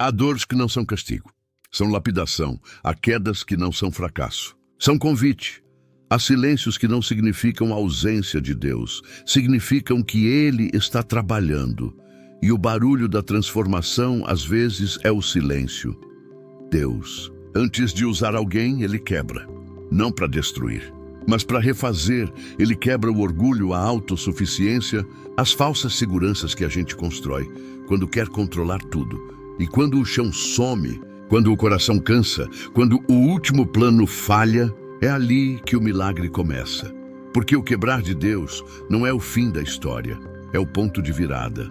Há dores que não são castigo, são lapidação. Há quedas que não são fracasso, são convite. Há silêncios que não significam a ausência de Deus, significam que Ele está trabalhando. E o barulho da transformação, às vezes, é o silêncio. Deus, antes de usar alguém, Ele quebra. Não para destruir, mas para refazer. Ele quebra o orgulho, a autossuficiência, as falsas seguranças que a gente constrói quando quer controlar tudo. E quando o chão some, quando o coração cansa, quando o último plano falha, é ali que o milagre começa. Porque o quebrar de Deus não é o fim da história, é o ponto de virada.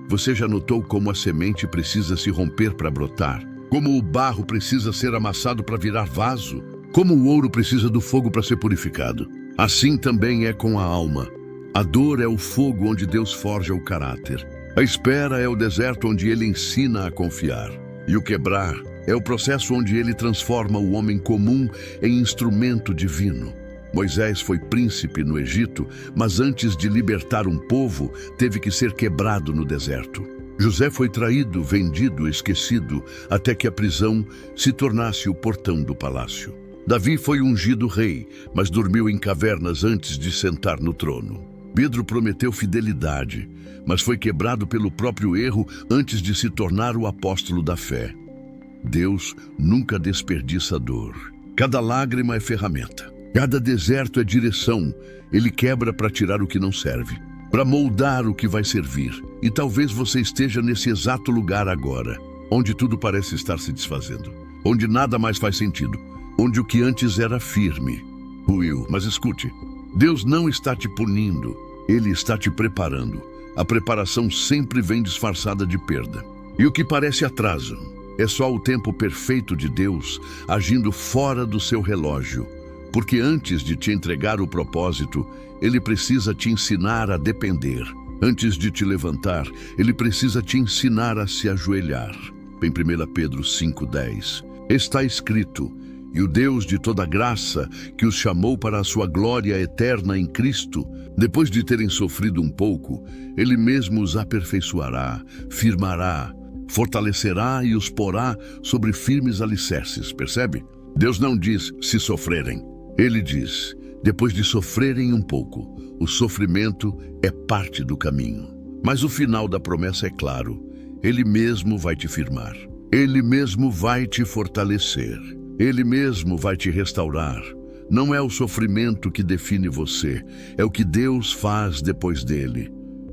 Você já notou como a semente precisa se romper para brotar? Como o barro precisa ser amassado para virar vaso? Como o ouro precisa do fogo para ser purificado? Assim também é com a alma. A dor é o fogo onde Deus forja o caráter. A espera é o deserto onde Ele ensina a confiar. E o quebrar é o processo onde Ele transforma o homem comum em instrumento divino. Moisés foi príncipe no Egito, mas antes de libertar um povo, teve que ser quebrado no deserto. José foi traído, vendido, esquecido, até que a prisão se tornasse o portão do palácio. Davi foi ungido rei, mas dormiu em cavernas antes de sentar no trono. Pedro prometeu fidelidade, mas foi quebrado pelo próprio erro antes de se tornar o apóstolo da fé. Deus nunca desperdiça dor. Cada lágrima é ferramenta. Cada deserto é direção. Ele quebra para tirar o que não serve, para moldar o que vai servir. E talvez você esteja nesse exato lugar agora, onde tudo parece estar se desfazendo, onde nada mais faz sentido, onde o que antes era firme ruiu. Mas escute, Deus não está te punindo, Ele está te preparando. A preparação sempre vem disfarçada de perda. E o que parece atraso é só o tempo perfeito de Deus agindo fora do seu relógio. Porque antes de te entregar o propósito, Ele precisa te ensinar a depender. Antes de te levantar, Ele precisa te ensinar a se ajoelhar. Em 1 Pedro 5,10, está escrito: e o Deus de toda graça, que os chamou para a sua glória eterna em Cristo, depois de terem sofrido um pouco, Ele mesmo os aperfeiçoará, firmará, fortalecerá e os porá sobre firmes alicerces. Percebe? Deus não diz se sofrerem. Ele diz, depois de sofrerem um pouco, o sofrimento é parte do caminho. Mas o final da promessa é claro. Ele mesmo vai te firmar. Ele mesmo vai te fortalecer. Ele mesmo vai te restaurar. Não é o sofrimento que define você, é o que Deus faz depois dele.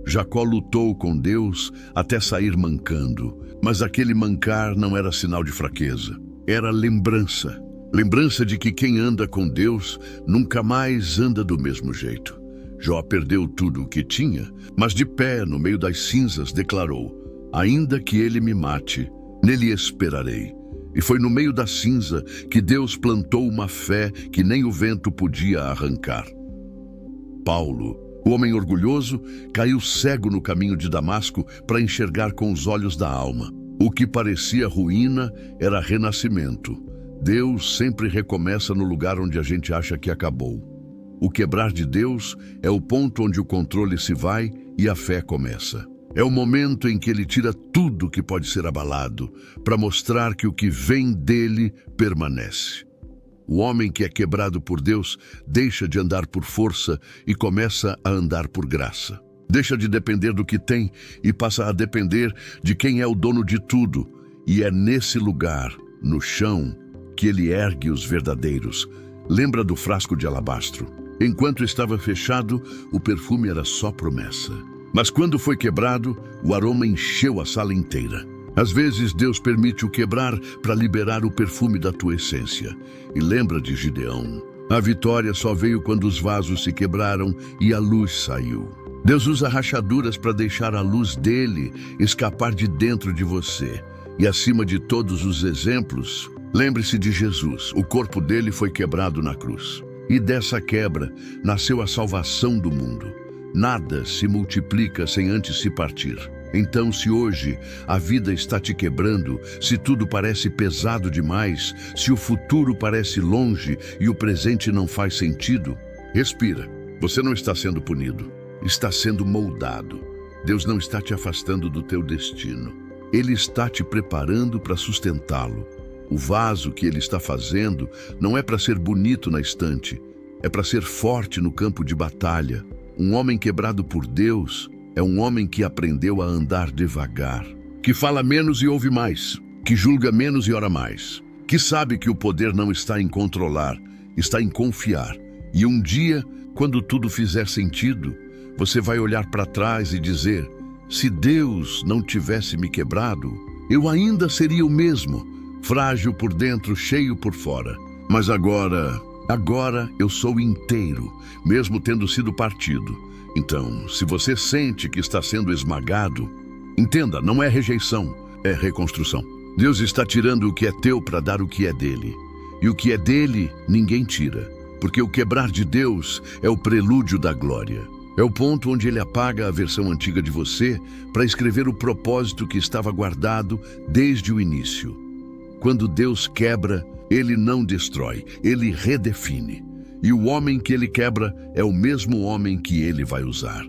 Jacó lutou com Deus até sair mancando, mas aquele mancar não era sinal de fraqueza, era lembrança. Lembrança de que quem anda com Deus nunca mais anda do mesmo jeito. Jó perdeu tudo o que tinha, mas de pé no meio das cinzas declarou: ainda que ele me mate, nele esperarei. E foi no meio da cinza que Deus plantou uma fé que nem o vento podia arrancar. Paulo, o homem orgulhoso, caiu cego no caminho de Damasco para enxergar com os olhos da alma. O que parecia ruína era renascimento. Deus sempre recomeça no lugar onde a gente acha que acabou. O quebrar de Deus é o ponto onde o controle se vai e a fé começa. É o momento em que Ele tira tudo que pode ser abalado, para mostrar que o que vem dele permanece. O homem que é quebrado por Deus deixa de andar por força e começa a andar por graça. Deixa de depender do que tem e passa a depender de quem é o dono de tudo. E é nesse lugar, no chão, que Ele ergue os verdadeiros. Lembra do frasco de alabastro? Enquanto estava fechado, o perfume era só promessa. Mas quando foi quebrado, o aroma encheu a sala inteira. Às vezes Deus permite o quebrar para liberar o perfume da tua essência. E lembra de Gideão. A vitória só veio quando os vasos se quebraram e a luz saiu. Deus usa rachaduras para deixar a luz dele escapar de dentro de você. E acima de todos os exemplos, lembre-se de Jesus. O corpo dele foi quebrado na cruz. E dessa quebra nasceu a salvação do mundo. Nada se multiplica sem antes se partir. Então, se hoje a vida está te quebrando, se tudo parece pesado demais, se o futuro parece longe e o presente não faz sentido, respira. Você não está sendo punido, está sendo moldado. Deus não está te afastando do teu destino. Ele está te preparando para sustentá-lo. O vaso que ele está fazendo não é para ser bonito na estante, é para ser forte no campo de batalha. Um homem quebrado por Deus é um homem que aprendeu a andar devagar, que fala menos e ouve mais, que julga menos e ora mais, que sabe que o poder não está em controlar, está em confiar. E um dia, quando tudo fizer sentido, você vai olhar para trás e dizer: se Deus não tivesse me quebrado, eu ainda seria o mesmo, frágil por dentro, cheio por fora. Mas agora eu sou inteiro, mesmo tendo sido partido. Então, se você sente que está sendo esmagado, entenda, não é rejeição, é reconstrução. Deus está tirando o que é teu para dar o que é dele. E o que é dele, ninguém tira. Porque o quebrar de Deus é o prelúdio da glória. É o ponto onde ele apaga a versão antiga de você para escrever o propósito que estava guardado desde o início. Quando Deus quebra, ele não destrói, ele redefine. E o homem que ele quebra é o mesmo homem que ele vai usar.